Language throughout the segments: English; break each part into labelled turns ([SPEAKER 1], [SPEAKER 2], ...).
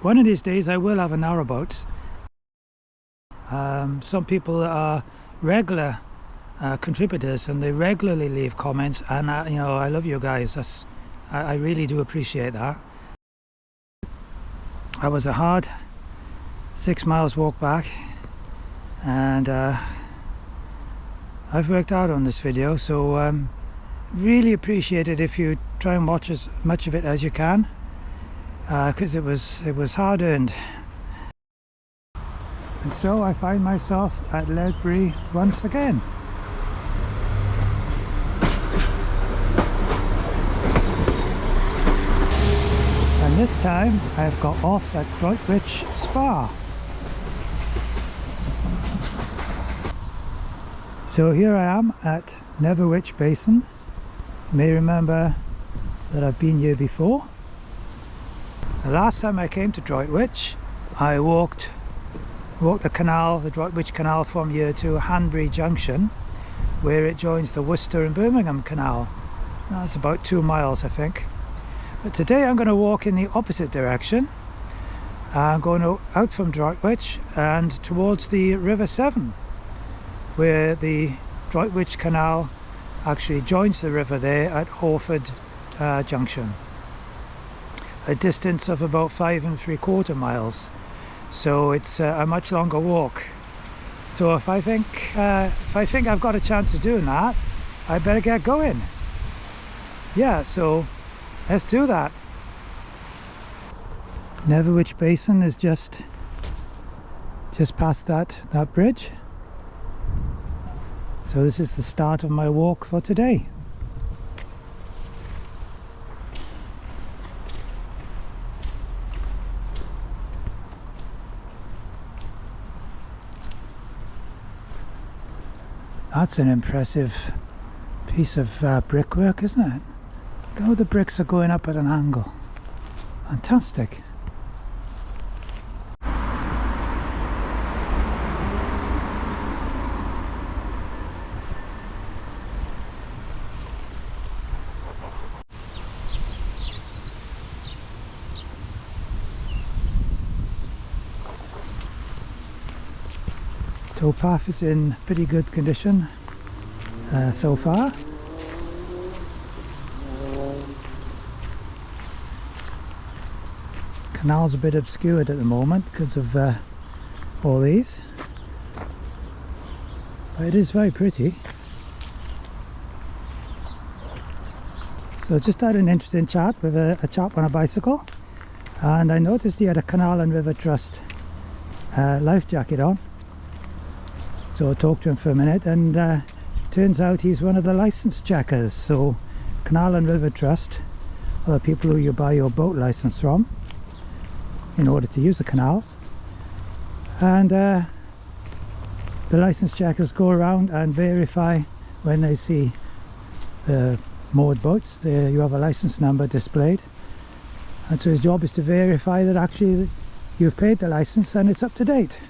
[SPEAKER 1] One of these days I will have a narrowboat. Some people are regular contributors and they regularly leave comments, and you know, I love you guys. I really do appreciate that. That was a hard 6 miles walk back, and I've worked hard on this video, so really appreciate it if you try and watch as much of it as you can, because it was hard earned. And so I find myself at Ledbury once again. And this time I've got off at Droitwich Spa. So here I am at Narrowboat Basin. You may remember that I've been here before. The last time I came to Droitwich, I walked the canal, the Droitwich Canal, from here to Hawford Junction, where it joins the Worcester and Birmingham Canal. That's about 2 miles, I think. But today I'm going to walk in the opposite direction. I'm going out from Droitwich and towards the River Severn, where the Droitwich Canal actually joins the river there at Hawford Junction. A distance of about 5 3/4 miles. So it's a much longer walk. So if I think I've got a chance of doing that, I better get going. Yeah, so let's do that. Narrowboat Basin is just past that bridge. So this is the start of my walk for today. That's an impressive piece of brickwork, isn't it? Look how the bricks are going up at an angle. Fantastic. Towpath is in pretty good condition so far. Canal's a bit obscured at the moment because of all these, but it is very pretty. So just had an interesting chat with a chap on a bicycle, and I noticed he had a Canal and River Trust life jacket on. So I talked to him for a minute, and turns out he's one of the license checkers. So Canal and River Trust are the people who you buy your boat license from in order to use the canals, and the license checkers go around and verify when they see the moored boats. There you have a license number displayed, and so his job is to verify that actually you've paid the license and it's up to date.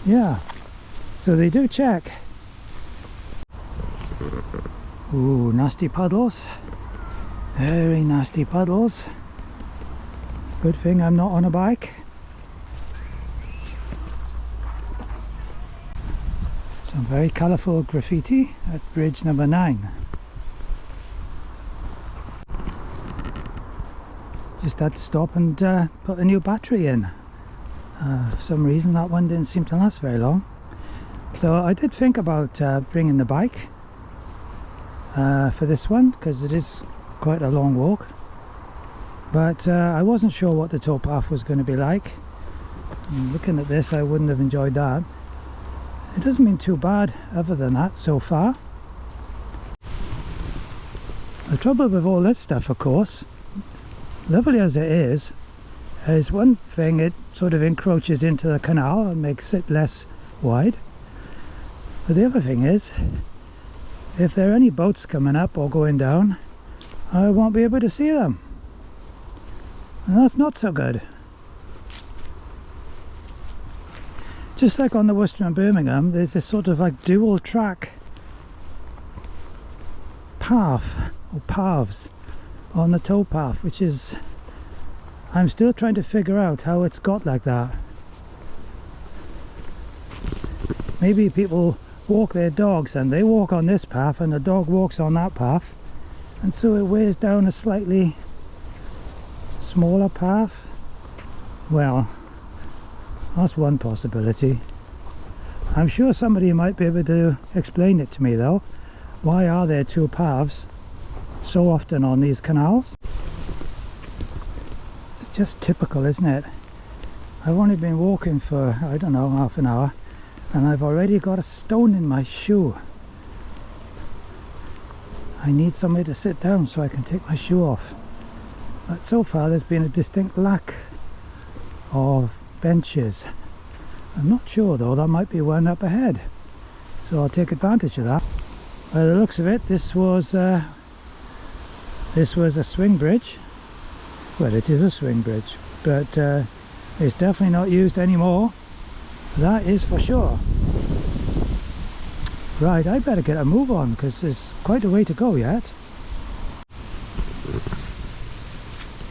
[SPEAKER 1] Yeah, so they do check. Ooh, nasty puddles. Very nasty puddles. Good thing I'm not on a bike. Some very colourful graffiti at bridge number 9. Just had to stop and put a new battery in. For some reason that one didn't seem to last very long, so I did think about bringing the bike for this one, because it is quite a long walk, but I wasn't sure what the towpath was going to be like. And looking at this, I wouldn't have enjoyed that. It doesn't mean too bad other than that so far. The trouble with all this stuff, of course, lovely as it is one thing, it sort of encroaches into the canal and makes it less wide. But the other thing is, if there are any boats coming up or going down, I won't be able to see them. And that's not so good. Just like on the Worcester and Birmingham, there's this sort of like dual track path or paths on the towpath, which is, I'm still trying to figure out how it's got like that. Maybe people walk their dogs and they walk on this path and the dog walks on that path, and so it wears down a slightly smaller path. Well, that's one possibility. I'm sure somebody might be able to explain it to me though. Why are there two paths so often on these canals? It's just typical, isn't it? I've only been walking for, I don't know, half an hour, and I've already got a stone in my shoe. I need somewhere to sit down so I can take my shoe off. But so far there's been a distinct lack of benches. I'm not sure though, there might be one up ahead, so I'll take advantage of that. By the looks of it, this was a swing bridge. Well, it is a swing bridge, but it's definitely not used anymore. That is for sure. Right, I better get a move on because there's quite a way to go yet.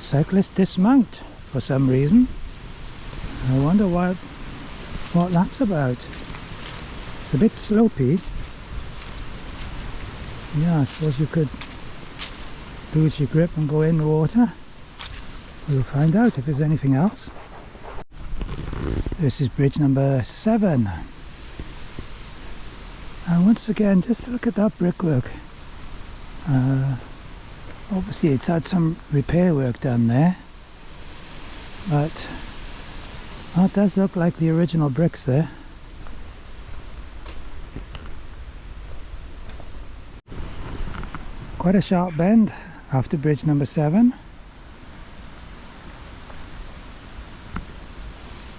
[SPEAKER 1] Cyclists dismount for some reason. I wonder what that's about. It's a bit slopey. Yeah, I suppose you could lose your grip and go in the water. We'll find out if there's anything else. This is bridge number 7. And once again, just look at that brickwork. Obviously it's had some repair work done there, but that does look like the original bricks there. Quite a sharp bend after bridge number 7.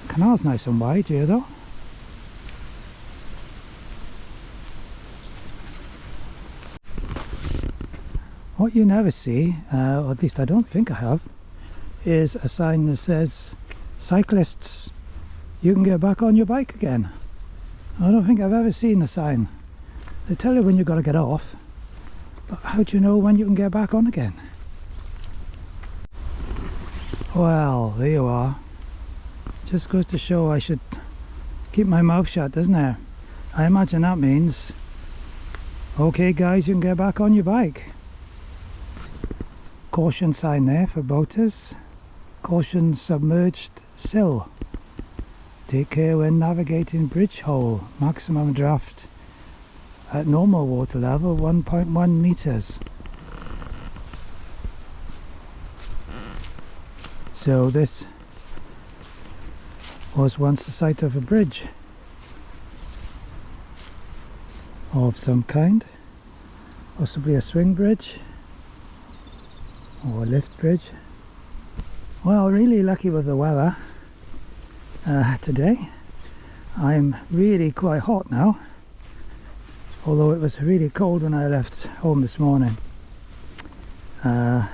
[SPEAKER 1] Canal's nice and wide here though. What you never see, or at least I don't think I have, is a sign that says, cyclists, you can get back on your bike again. I don't think I've ever seen a sign. They tell you when you've got to get off, but how do you know when you can get back on again? Well, there you are. Just goes to show I should keep my mouth shut, doesn't it? I imagine that means, okay guys, you can get back on your bike. Caution sign there for boaters. Caution submerged sill. Take care when navigating bridge hole. Maximum draft at normal water level 1.1 meters. So this was once the site of a bridge of some kind, possibly a swing bridge or a lift bridge. Well, really lucky with the weather today. I'm really quite hot now, although it was really cold when I left home this morning. I've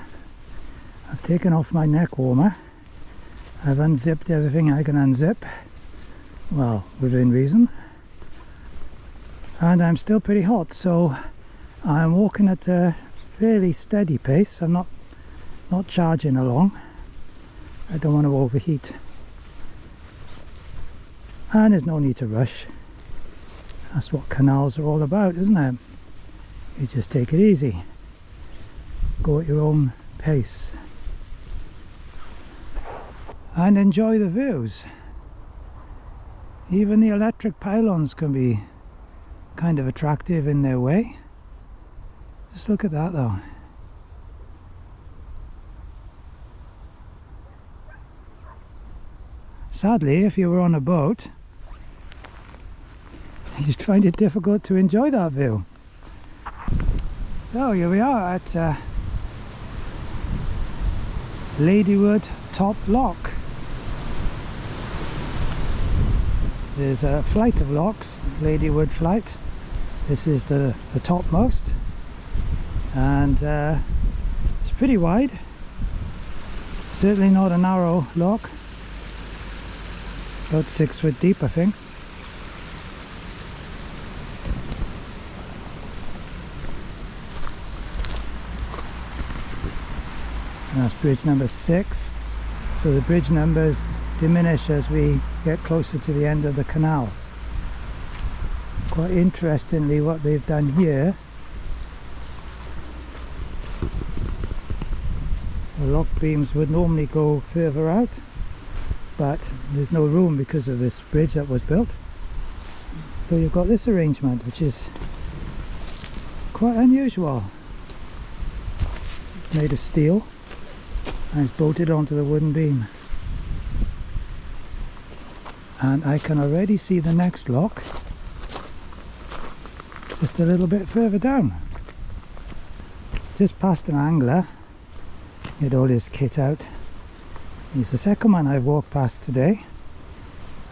[SPEAKER 1] taken off my neck warmer. I've unzipped everything I can unzip, well, within reason, and I'm still pretty hot, so I'm walking at a fairly steady pace. I'm not charging along. I don't want to overheat, and there's no need to rush. That's what canals are all about, isn't it? You just take it easy, go at your own pace, and enjoy the views. Even the electric pylons can be kind of attractive in their way. Just look at that though. Sadly, if you were on a boat, you'd find it difficult to enjoy that view. So here we are at Ladywood Top Lock. There's a flight of locks, Ladywood Flight, This is the topmost, and it's pretty wide. Certainly not a narrow lock. About 6 foot deep, I think. And that's bridge number 6. So the bridge numbers diminish as we get closer to the end of the canal. Quite interestingly, what they've done here, the lock beams would normally go further out, but there's no room because of this bridge that was built. So you've got this arrangement, which is quite unusual. It's made of steel and it's bolted onto the wooden beam. And I can already see the next lock just a little bit further down. Just past an angler, he had all his kit out. He's the second one I've walked past today,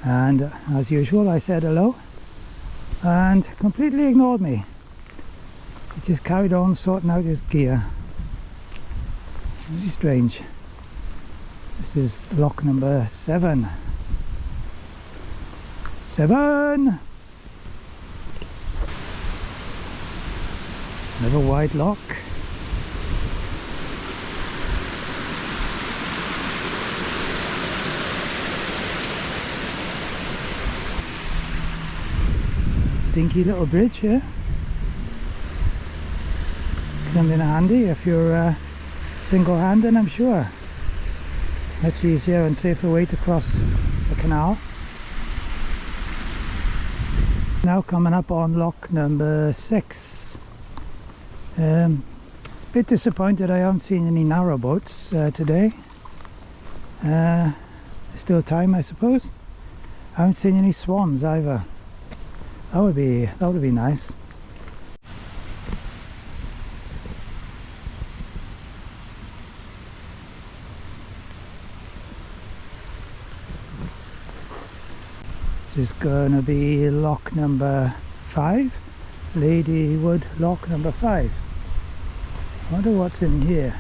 [SPEAKER 1] and as usual I said hello and completely ignored me. He just carried on sorting out his gear. Very strange. This is lock number 7. 7! Another wide lock. Dinky little bridge here. Comes in handy if you're single-handed, I'm sure. Much easier and safer way to cross the canal. Now coming up on lock number 6. Bit disappointed I haven't seen any narrowboats today. Still time, I suppose. I haven't seen any swans either. That would be nice. This is gonna be lock number 5, Ladywood lock number 5. I wonder what's in here.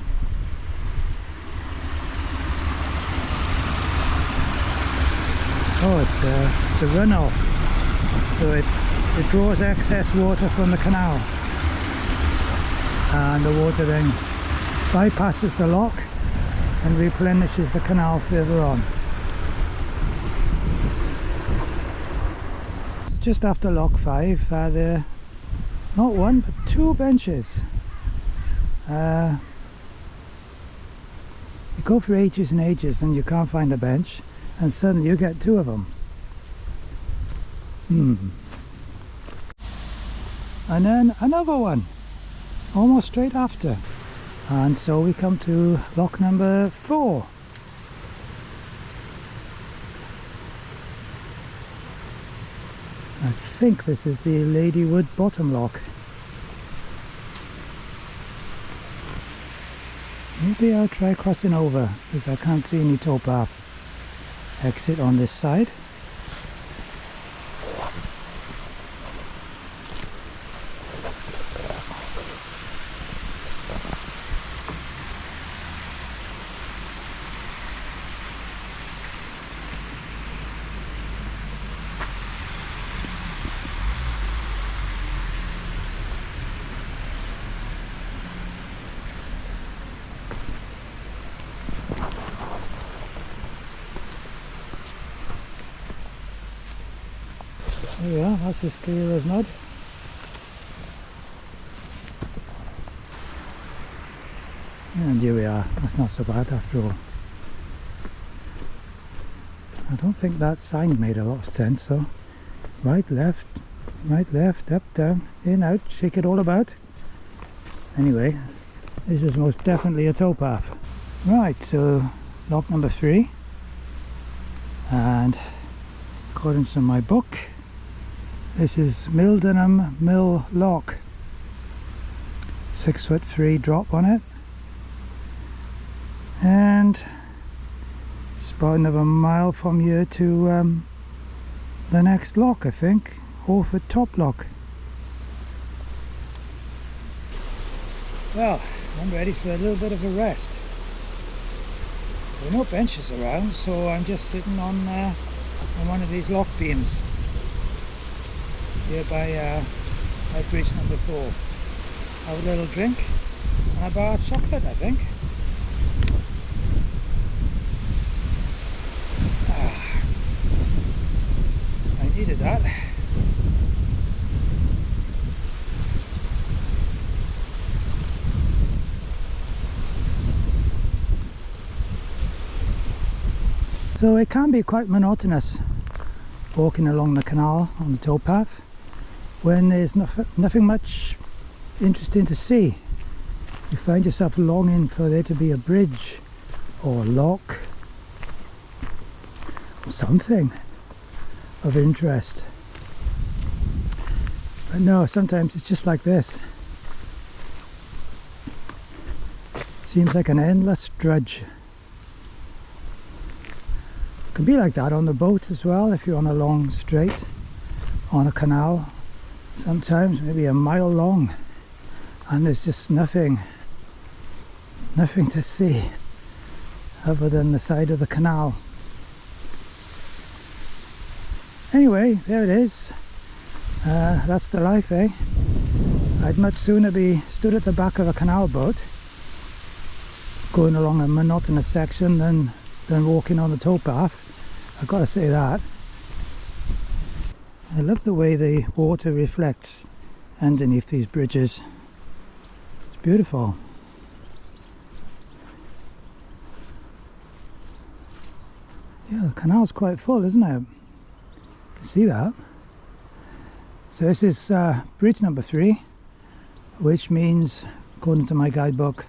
[SPEAKER 1] Oh, it's a runoff. So it draws excess water from the canal, and the water then bypasses the lock and replenishes the canal further on. So just after lock 5 there are not one but 2 benches. You go for ages and ages and you can't find a bench, and suddenly you get 2 of them. And then another one almost straight after, and so we come to lock number 4. I think this is the Ladywood bottom lock. Maybe I'll try crossing over because I can't see any towpath exit on this side. There we are, that's as clear as mud. And here we are, that's not so bad after all. I don't think that sign made a lot of sense though. Right, left, up, down, in, out, shake it all about. Anyway, this is most definitely a towpath. Right, so lock number 3. And according to my book, this is Mildenham Mill Lock. 6'3" drop on it. And it's about another mile from here to the next lock, I think. Hawford top lock. Well, I'm ready for a little bit of a rest. There are no benches around, so I'm just sitting on one of these lock beams here by bridge number 4. Have a little drink and a bar of chocolate, I think. I needed that. So it can be quite monotonous walking along the canal on the towpath when there's nothing much interesting to see. You find yourself longing for there to be a bridge or a lock or something of interest. But no, sometimes it's just like this. Seems like an endless drudge. It can be like that on the boat as well, if you're on a long straight on a canal, sometimes maybe a mile long, and there's just nothing to see other than the side of the canal. Anyway, there it is. That's the life, eh? I'd much sooner be stood at the back of a canal boat going along a monotonous section than walking on the towpath. I've got to say that. I love the way the water reflects underneath these bridges. It's beautiful. Yeah, the canal's quite full, isn't it? You can see that. So this is bridge number 3, which means, according to my guidebook,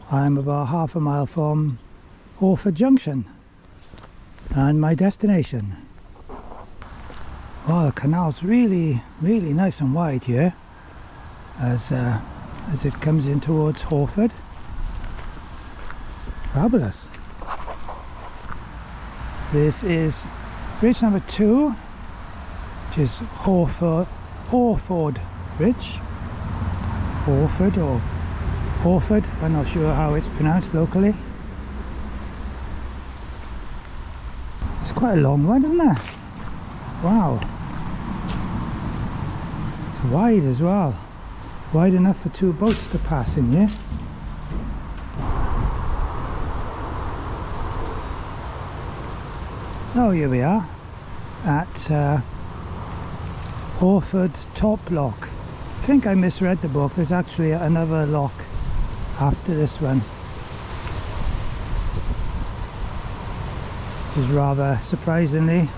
[SPEAKER 1] I'm about half a mile from Hawford Junction and my destination. Oh, the canal's really nice and wide here as it comes in towards Hawford. Fabulous. This is bridge number 2, which is Hawford Bridge. Hawford or Hawford, I'm not sure how it's pronounced locally. It's quite a long one, isn't it? Wow. It's wide as well. Wide enough for 2 boats to pass in here. Oh, here we are at Hawford Top Lock. I think I misread the book. There's actually another lock after this one, which is rather surprisingly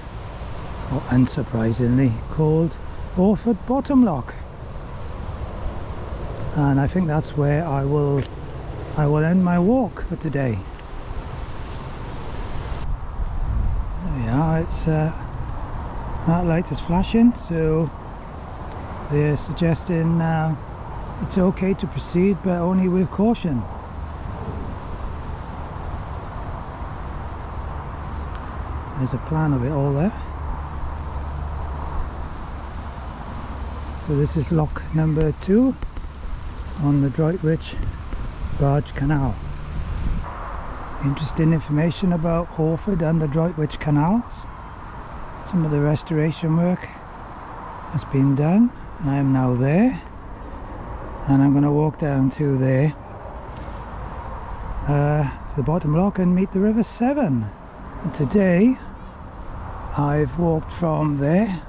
[SPEAKER 1] or unsurprisingly called Hawford Bottom Lock, and I think that's where I will end my walk for today. There we are. It's that light is flashing, so they're suggesting it's okay to proceed, but only with caution. There's a plan of it all there. So this is lock number 2 on the Droitwich Barge Canal. Interesting information about Hawford and the Droitwich canals. Some of the restoration work has been done. I am now there, and I'm going to walk down to there to the bottom lock and meet the River Severn. And today I've walked from there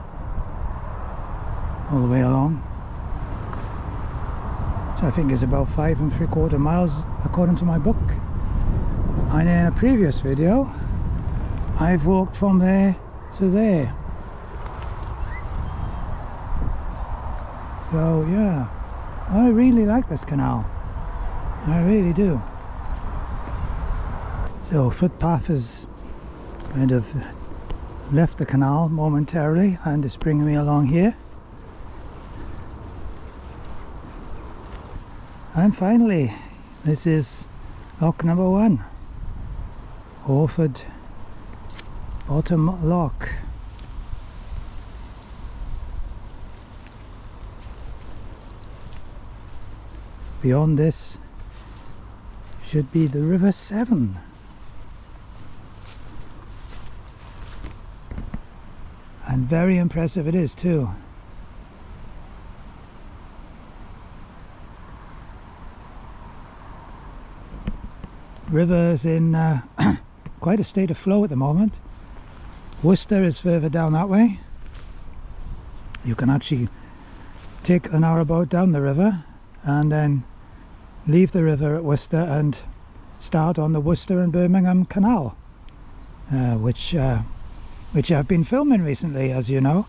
[SPEAKER 1] all the way along, which I think is about 5 3/4 miles according to my book. And in a previous video I've walked from there to there. So yeah, I really like this canal. I really do. So footpath has kind of left the canal momentarily and is bringing me along here. And finally, this is lock number 1, Hawford Bottom Lock. beyond this should be the River Severn. And very impressive it is too. River is in quite a state of flow at the moment. Worcester is further down that way. You can actually take the narrowboat down the river and then leave the river at Worcester and start on the Worcester and Birmingham Canal, which I've been filming recently, as you know,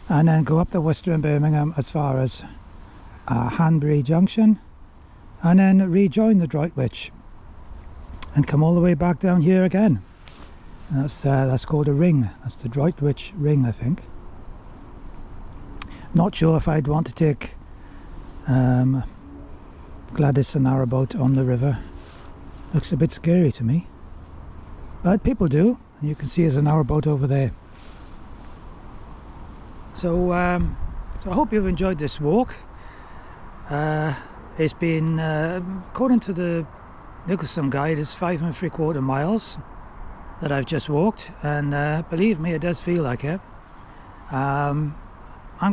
[SPEAKER 1] and then go up the Worcester and Birmingham as far as Hawford Junction, and then rejoin the Droitwich and come all the way back down here again. And that's called a ring. That's the Droitwich ring, I think. Not sure if I'd want to take Gladys and Narrowboat on the river. Looks a bit scary to me, but people do. And you can see there's a narrowboat over there. So I hope you've enjoyed this walk. It's been, according to the Nicholson guide, it's 5 3/4 miles that I've just walked, and believe me, it does feel like it. I'm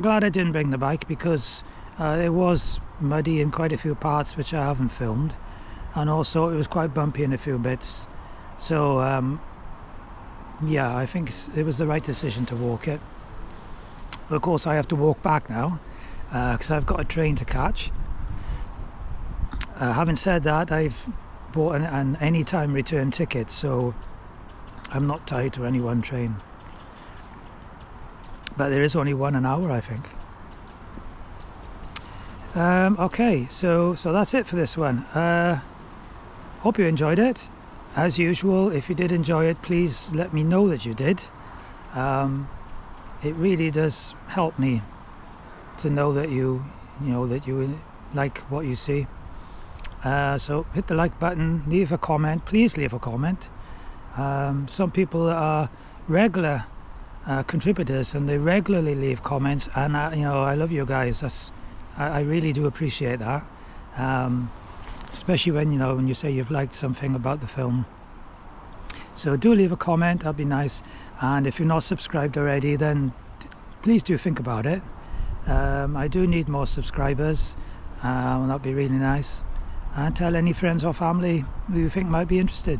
[SPEAKER 1] glad I didn't bring the bike, because it was muddy in quite a few parts which I haven't filmed, and also it was quite bumpy in a few bits. So yeah, I think it was the right decision to walk it. But of course I have to walk back now because I've got a train to catch. Having said that, I've bought an anytime return ticket, so I'm not tied to any one train. But there is only one an hour, I think. Okay, so that's it for this one. Hope you enjoyed it. As usual, if you did enjoy it, please let me know that you did. It really does help me to know that you like what you see. So hit the like button, leave a comment, please leave a comment. Some people are regular contributors and they regularly leave comments, and I love you guys. I really do appreciate that, especially when you say you've liked something about the film. So do leave a comment, that'd be nice. And if you're not subscribed already, then please do think about it. I do need more subscribers, and that'd be really nice. And tell any friends or family who you think might be interested.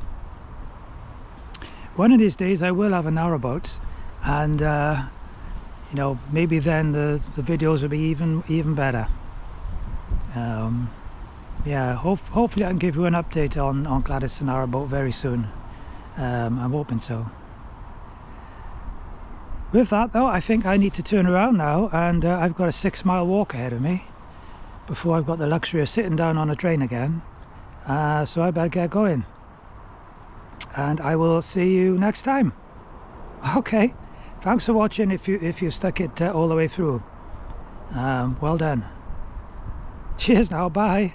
[SPEAKER 1] One of these days I will have a narrowboat, and maybe then the videos will be even better. Yeah, hopefully I can give you an update on Gladys and Narrowboat very soon. I'm hoping so. With that though, I think I need to turn around now, and I've got a 6-mile walk ahead of me before I've got the luxury of sitting down on a train again. So I better get going, and I will see you next time. Okay, thanks for watching. If you stuck it all the way through, well done. Cheers now, bye.